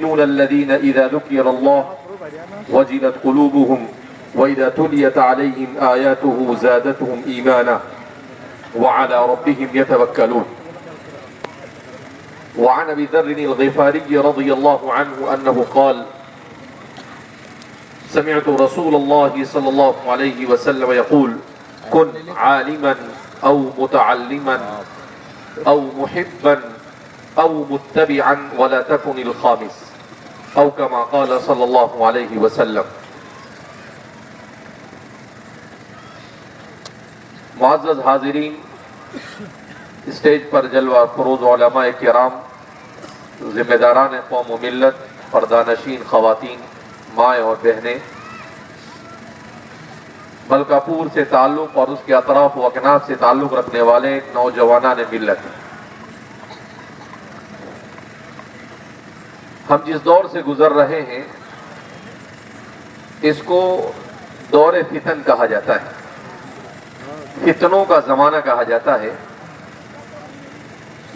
المؤمنون الذين إذا ذكر الله وجلت قلوبهم وإذا تليت عليهم آياته زادتهم إيمانا وعلى ربهم يتوكلون. وعن أبي ذر الغفاري رضي الله عنه أنه قال سمعت رسول الله صلى الله عليه وسلم يقول كن عالما أو متعلما أو محبا أو متبعا ولا تكن الخامس أو كما قال صلى الله عليه وسلم. معزز حاضرین، اسٹیج پر جلوہ فروز علماء کرام، ذمہ داران قوم و ملت، پردانشین خواتین، مائیں اور بہنیں، ملکاپور سے تعلق اور اس کے اطراف و اکناف سے تعلق رکھنے والے نوجوانان ملت، ہم جس دور سے گزر رہے ہیں اس کو دور فتن کہا جاتا ہے، فتنوں کا زمانہ کہا جاتا ہے.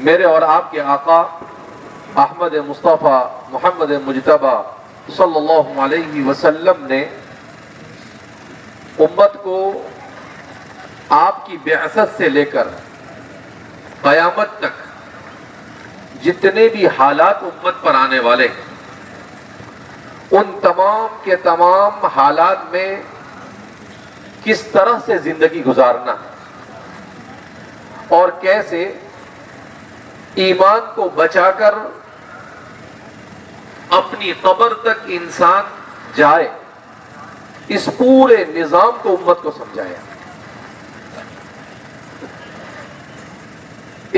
میرے اور آپ کے آقا احمد مصطفیٰ محمد مجتبی صلی اللہ علیہ وسلم نے امت کو آپ کی بعثت سے لے کر قیامت تک جتنے بھی حالات امت پر آنے والے ہیں ان تمام کے تمام حالات میں کس طرح سے زندگی گزارنا اور کیسے ایمان کو بچا کر اپنی قبر تک انسان جائے، اس پورے نظام کو امت کو سمجھایا.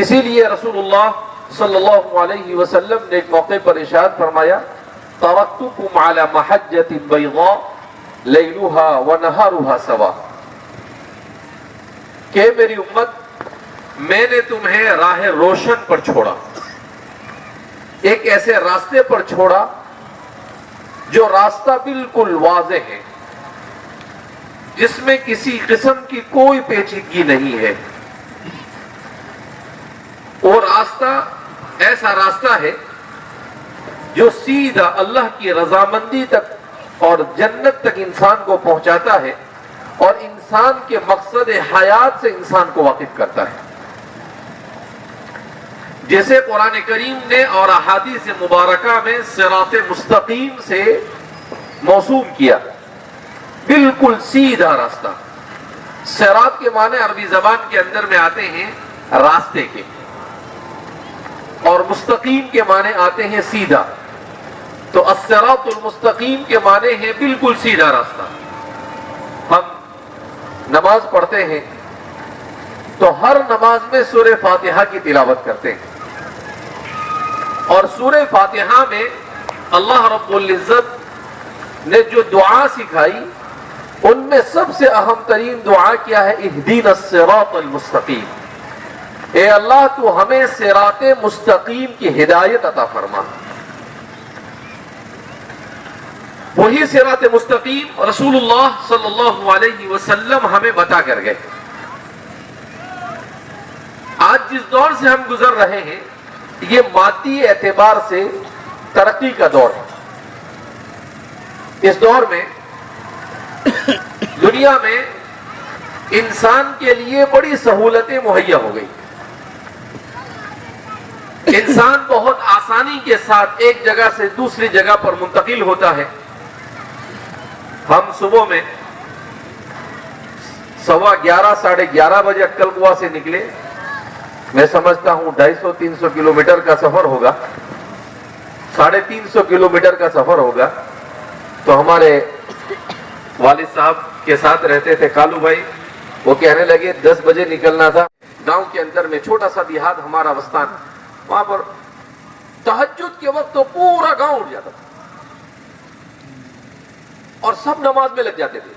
اسی لیے رسول اللہ صلی اللہ علیہ وسلم نے ایک موقع پر ارشاد فرمایا ترکتکم علی محجۃ بیضاء لیلها ونہارها سوا، کہ میری امت میں نے تمہیں راہ روشن پر چھوڑا، ایک ایسے راستے پر چھوڑا جو راستہ بالکل واضح ہے، جس میں کسی قسم کی کوئی پیچیدگی نہیں ہے. وہ راستہ ایسا راستہ ہے جو سیدھا اللہ کی رضامندی تک اور جنت تک انسان کو پہنچاتا ہے اور انسان کے مقصد حیات سے انسان کو واقف کرتا ہے. جیسے قرآن کریم نے اور احادیث مبارکہ میں صراط مستقیم سے موسوم کیا، بالکل سیدھا راستہ. صراط کے معنی عربی زبان کے اندر میں آتے ہیں راستے کے، اور مستقیم کے معنی آتے ہیں سیدھا. تو الصراط المستقیم کے معنی ہے بالکل سیدھا راستہ. ہم نماز پڑھتے ہیں تو ہر نماز میں سورہ فاتحہ کی تلاوت کرتے ہیں، اور سورہ فاتحہ میں اللہ رب العزت نے جو دعا سکھائی ان میں سب سے اہم ترین دعا کیا ہے اہدینا الصراط المستقیم. اے اللہ تو ہمیں صراط مستقیم کی ہدایت عطا فرما. وہی صراط مستقیم رسول اللہ صلی اللہ علیہ وسلم ہمیں بتا کر گئے. آج جس دور سے ہم گزر رہے ہیں یہ مادی اعتبار سے ترقی کا دور ہے. اس دور میں دنیا میں انسان کے لیے بڑی سہولتیں مہیا ہو گئی. انسان بہت آسانی کے ساتھ ایک جگہ سے دوسری جگہ پر منتقل ہوتا ہے. ہم صبح میں 11:15 ساڑھے 11 بجے اٹکل کنواں سے نکلے. میں سمجھتا ہوں 250-300 کلومیٹر کا سفر ہوگا، 350 کلومیٹر کا سفر ہوگا. تو ہمارے والد صاحب کے ساتھ رہتے تھے کالو بھائی، وہ کہنے لگے 10 بجے نکلنا تھا. گاؤں کے اندر میں چھوٹا سا دیہات ہمارا وستان، وہاں پر تہجد کے وقت تو پورا گاؤں اٹھ جاتا تھا اور سب نماز میں لگ جاتے تھے.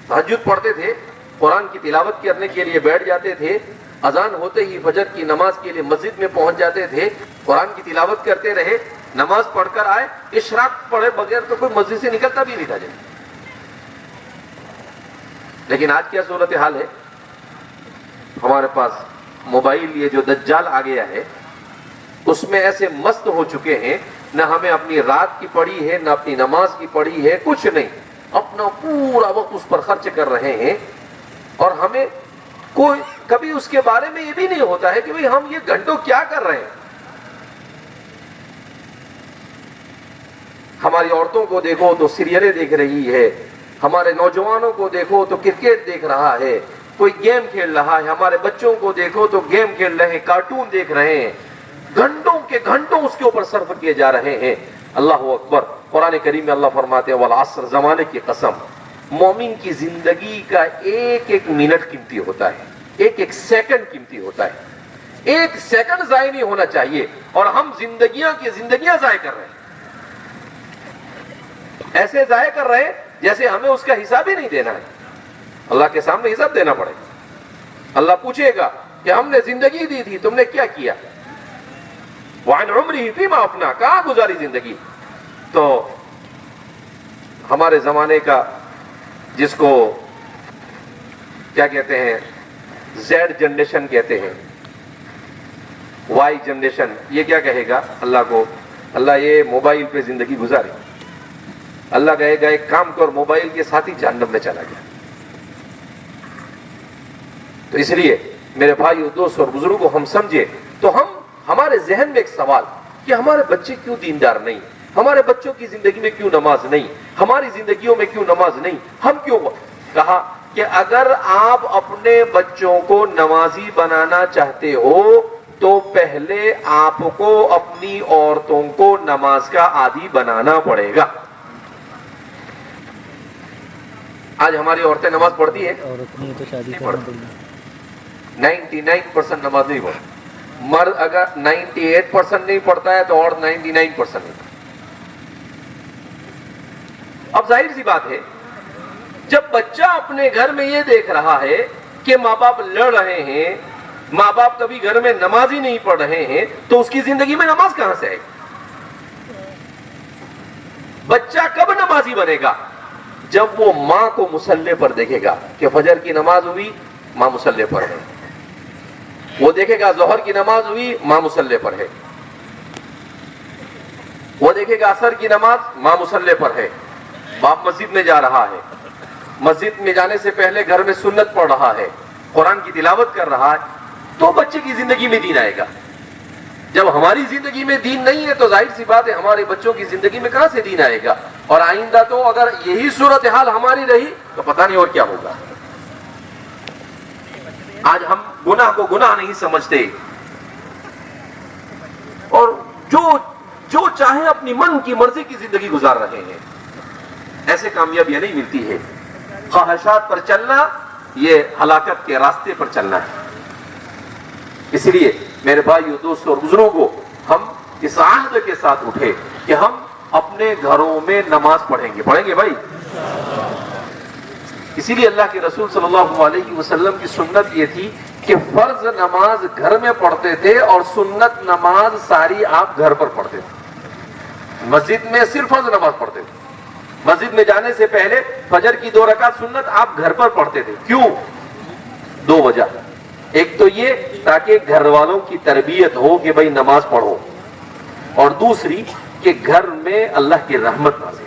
تہجد پڑھتے تھے، قرآن کی تلاوت کرنے کے لیے بیٹھ جاتے تھے. اذان ہوتے ہی فجر کی نماز کے لیے مسجد میں پہنچ جاتے تھے، قرآن کی تلاوت کرتے رہے، نماز پڑھ کر آئے. اشراق پڑھے بغیر تو کوئی مسجد سے نکلتا بھی نہیں تھا. لیکن آج کیا صورتحال ہے؟ ہمارے پاس موبائل یہ جو دجال آ گیا ہے اس میں ایسے مست ہو چکے ہیں، نہ ہمیں اپنی رات کی پڑھی ہے، نہ اپنی نماز کی پڑھی ہے، کچھ نہیں، اپنا پورا وقت اس پر خرچ کر رہے ہیں، اور ہمیں کوئی کبھی اس کے بارے میں یہ بھی نہیں ہوتا ہے کہ بھئی ہم یہ گھنٹوں کیا کر رہے ہیں۔ ہماری عورتوں کو دیکھو تو سیریلیں دیکھ رہی ہے، ہمارے نوجوانوں کو دیکھو تو کرکٹ دیکھ رہا ہے، کوئی گیم کھیل رہا ہے، ہمارے بچوں کو دیکھو تو گیم کھیل رہے ہیں، کارٹون دیکھ رہے ہیں، گھنٹوں کے گھنٹوں اس کے اوپر صرف کیے جا رہے ہیں۔ اللہ اکبر۔ قرآن کریم میں اللہ فرماتے ہیں والعصر، زمانے کی قسم، مومن کی زندگی کا ایک ایک منٹ قیمتی ہوتا ہے، ایک ایک سیکنڈ قیمتی ہوتا ہے، ایک سیکنڈ ضائع نہیں ہونا چاہیے، اور ہم زندگیاں ضائع کر رہے ہیں، ایسے ضائع کر رہے ہیں جیسے ہمیں اس کا حساب ہی نہیں دینا ہے۔ اللہ کے سامنے حساب دینا پڑے گا، اللہ پوچھے گا کہ ہم نے زندگی دی تھی، تم نے کیا کیا؟ وعن عمرہ فیما افنا، کہاں گزاری زندگی؟ تو ہمارے زمانے کا، جس کو کیا کہتے ہیں، زیڈ جنریشن کہتے ہیں، وائی جنریشن، یہ کیا کہے گا اللہ کو؟ اللہ یہ موبائل پہ زندگی گزاری، اللہ کہے گا ایک کام کر، موبائل کے ساتھ ہی جہنم میں چلا گیا۔ تو اس لیے میرے بھائیو، دوست اور بزرگوں، ہم سمجھے تو ہمارے ذہن میں ایک سوال کہ ہمارے بچے کیوں دیندار نہیں، ہمارے بچوں کی زندگی میں کیوں نماز نہیں، ہماری زندگیوں میں کیوں نماز نہیں، ہم کیوں؟ کہا کہ اگر آپ اپنے بچوں کو نمازی بنانا چاہتے ہو تو پہلے آپ کو اپنی عورتوں کو نماز کا عادی بنانا پڑے گا۔ آج ہماری عورتیں نماز پڑھتی ہیں؟ 99% نماز نہیں پڑھتی۔ مرد اگر 98% نہیں پڑھتا ہے تو اور 99% نہیں۔ اب ظاہر سی بات ہے، جب بچہ اپنے گھر میں یہ دیکھ رہا ہے کہ ماں باپ لڑ رہے ہیں، ماں باپ کبھی گھر میں نماز ہی نہیں پڑھ رہے ہیں، تو اس کی زندگی میں نماز کہاں سے آئے گی؟ بچہ کب نمازی بنے گا؟ جب وہ ماں کو مصلی پر دیکھے گا کہ فجر کی نماز ہوئی، ماں مصلی پر ہے، وہ دیکھے گا ظہر کی نماز ہوئی، ماں مصلی پر ہے، وہ دیکھے گا عصر کی نماز، ماں مصلی پر ہے، باپ مسجد میں جا رہا ہے، مسجد میں جانے سے پہلے گھر میں سنت پڑھ رہا ہے، قرآن کی تلاوت کر رہا ہے، تو بچے کی زندگی میں دین آئے گا۔ جب ہماری زندگی میں دین نہیں ہے تو ظاہر سی بات ہے ہمارے بچوں کی زندگی میں کہاں سے دین آئے گا؟ اور آئندہ تو اگر یہی صورتحال ہماری رہی تو پتہ نہیں اور کیا ہوگا۔ آج ہم گناہ کو گناہ نہیں سمجھتے، اور جو چاہے اپنی من کی مرضی کی زندگی گزار رہے ہیں، ایسے کامیابیاں نہیں ملتی ہے۔ خواہشات پر چلنا یہ ہلاکت کے راستے پر چلنا ہے۔ اس لیے میرے بھائیو، دوستوں اور بزرگوں، ہم اس عہد کے ساتھ اٹھے کہ ہم اپنے گھروں میں نماز پڑھیں گے بھائی۔ اسی لیے اللہ کے رسول صلی اللہ علیہ وسلم کی سنت یہ تھی کہ فرض نماز گھر میں پڑھتے تھے اور سنت نماز ساری آپ گھر پر پڑھتے تھے۔ مسجد میں صرف فرض نماز پڑھتے تھے، مسجد میں جانے سے پہلے فجر کی 2 رکعت سنت آپ گھر پر پڑھتے تھے۔ کیوں؟ 2 وجہ۔ ایک تو یہ تاکہ گھر والوں کی تربیت ہو کہ بھائی نماز پڑھو، اور دوسری کہ گھر میں اللہ کی رحمت نازل۔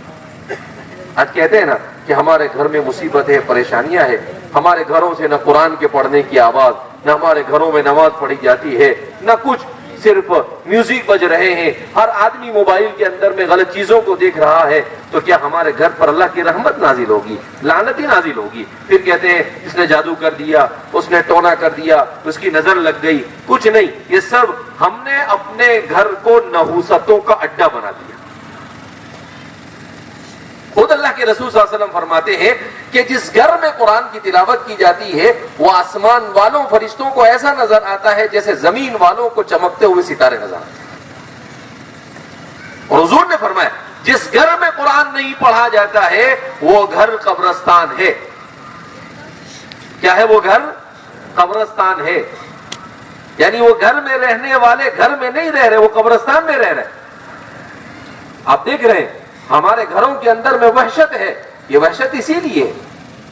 آج کہتے ہیں نا کہ ہمارے گھر میں مصیبت ہے، پریشانیاں ہیں، ہمارے گھروں سے نہ قرآن کے پڑھنے کی آواز، نہ ہمارے گھروں میں نماز پڑھی جاتی ہے، نہ کچھ، صرف میوزک بج رہے ہیں، ہر آدمی موبائل کے اندر میں غلط چیزوں کو دیکھ رہا ہے، تو کیا ہمارے گھر پر اللہ کی رحمت نازل ہوگی؟ لعنت ہی نازل ہوگی۔ پھر کہتے ہیں اس نے جادو کر دیا، اس نے ٹونا کر دیا، اس کی نظر لگ گئی۔ کچھ نہیں، یہ سب ہم نے اپنے گھر کو نحوستوں کا اڈا بنا دیا۔ خود اللہ کے رسول صلی اللہ علیہ وسلم فرماتے ہیں کہ جس گھر میں قرآن کی تلاوت کی جاتی ہے وہ آسمان والوں فرشتوں کو ایسا نظر آتا ہے جیسے زمین والوں کو چمکتے ہوئے ستارے نظر آتے ہیں۔ اور حضور نے فرمایا جس گھر میں قرآن نہیں پڑھا جاتا ہے وہ گھر قبرستان ہے۔ کیا ہے وہ گھر؟ قبرستان ہے۔ یعنی وہ گھر میں رہنے والے گھر میں نہیں رہ رہے، وہ قبرستان میں رہ رہے۔ آپ دیکھ رہے ہیں ہمارے گھروں کے اندر میں وحشت ہے۔ یہ وحشت اسی لیے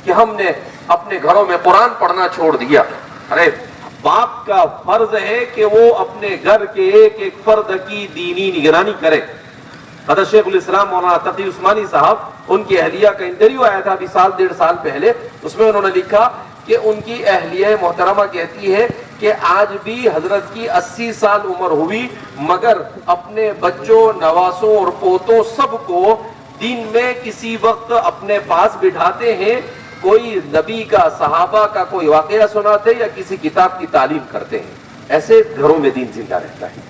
کہ ہم نے اپنے گھروں میں قرآن پڑھنا چھوڑ دیا۔ ارے باپ کا فرض ہے کہ وہ اپنے گھر کے ایک ایک فرد کی دینی نگرانی کرے، حضرت شیخ الاسلام مولانا تقی عثمانی صاحب، ان کی اہلیہ کا انٹرویو آیا تھا ابھی سال ڈیڑھ سال پہلے، اس میں انہوں نے لکھا کہ ان کی اہلیہ محترمہ کہتی ہے کہ آج بھی حضرت کی 80 سال عمر ہوئی مگر اپنے بچوں، نواسوں اور پوتوں سب کو دن میں کسی وقت اپنے پاس بٹھاتے ہیں، کوئی نبی کا، صحابہ کا کوئی واقعہ سناتے یا کسی کتاب کی تعلیم کرتے ہیں. ایسے گھروں میں دین زندہ رہتا ہے.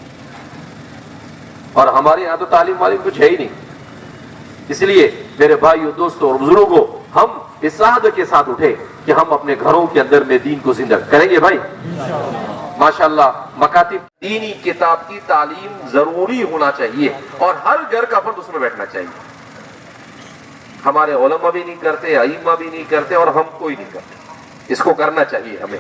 اور ہمارے یہاں تو تعلیم والی کچھ ہے ہی نہیں. اس لیے میرے بھائیوں، دوستوں اور بزرگوں، ہم اس عہد کے ساتھ اٹھے کہ ہم اپنے گھروں کے اندر میں دین کو زندہ کریں گے. بھائی ماشاءاللہ مکاتب دینی کتاب کی تعلیم ضروری ہونا چاہیے اور ہر گھر کا فرد اس میں بیٹھنا چاہیے. ہمارے علماء بھی نہیں کرتے، ائمہ بھی نہیں کرتے اور ہم کوئی نہیں کرتے. اس کو کرنا چاہیے ہمیں.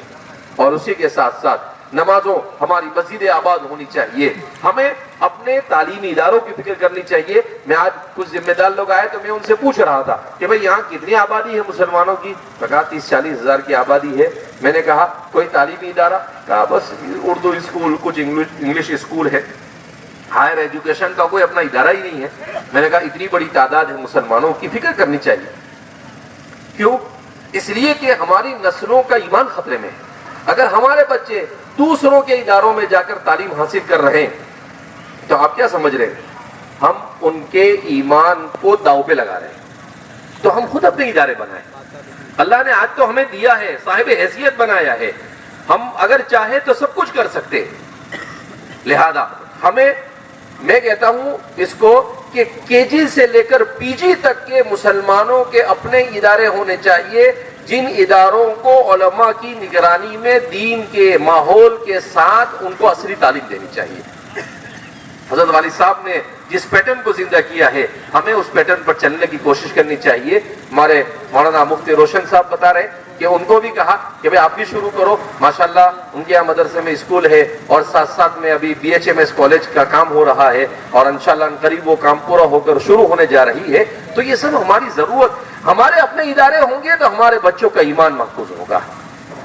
اور اسی کے ساتھ ساتھ نمازوں ہماری مسجدیں آباد ہونی چاہیے. ہمیں اپنے تعلیمی اداروں کی فکر کرنی چاہیے. میں آج کچھ ذمہ دار لوگ آئے تو میں ان سے پوچھ رہا تھا کہ بھئی یہاں کتنی آبادی ہے مسلمانوں کی؟ میں کہا 30-40 ہزار کی آبادی ہے. میں نے کہا کوئی تعلیمی ادارہ؟ کہا بس اردو اسکول، کچھ انگلش اسکول ہے. ہائر ایجوکیشن کا کوئی اپنا ادارہ ہی نہیں ہے. میں نے کہا اتنی بڑی تعداد ہے مسلمانوں کی، فکر کرنی چاہیے. کیوں؟ اس لیے کہ ہماری نسلوں کا ایمان خطرے میں ہے. اگر ہمارے بچے دوسروں کے اداروں میں جا کر تعلیم حاصل کر رہے ہیں تو آپ کیا سمجھ رہے ہیں؟ ہم ان کے ایمان کو داؤ پہ لگا رہے ہیں. تو ہم خود اپنے ادارے بنائیں. اللہ نے آج تو ہمیں دیا ہے، صاحب حیثیت بنایا ہے. ہم اگر چاہیں تو سب کچھ کر سکتے. لہذا ہمیں، میں کہتا ہوں اس کو کہ کے جی سے لے کر پی جی تک کے مسلمانوں کے اپنے ادارے ہونے چاہیے، جن اداروں کو علماء کی نگرانی میں دین کے ماحول کے ساتھ ان کو عصری تعلیم دینی چاہیے. حضرت والد صاحب نے جس پیٹرن کو زندہ کیا ہے ہمیں اس پیٹرن پر چلنے کی کوشش کرنی چاہیے. ہمارے مولانا مفتی روشن صاحب بتا رہے کہ ان کو بھی کہا کہ بھئی آپ بھی شروع کرو. ماشاءاللہ ان کے یہاں مدرسے میں اسکول ہے اور ساتھ ساتھ میں ابھی BHMS کالج کا کام ہو رہا ہے اور انشاءاللہ قریب وہ کام پورا ہو کر شروع ہونے جا رہی ہے. تو یہ سب ہماری ضرورت. ہمارے اپنے ادارے ہوں گے تو ہمارے بچوں کا ایمان محفوظ ہوگا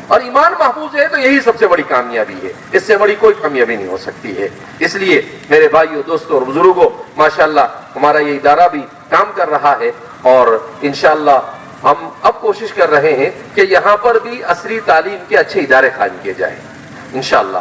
اور ایمان محفوظ ہے تو یہی سب سے بڑی کامیابی ہے. اس سے بڑی کوئی کامیابی نہیں ہو سکتی ہے. اس لیے میرے بھائیوں، دوستوں اور بزرگوں، ماشاءاللہ ہمارا یہ ادارہ بھی کام کر رہا ہے اور انشاءاللہ ہم اب کوشش کر رہے ہیں کہ یہاں پر بھی عصری تعلیم کے اچھے ادارے قائم کیے جائیں انشاءاللہ.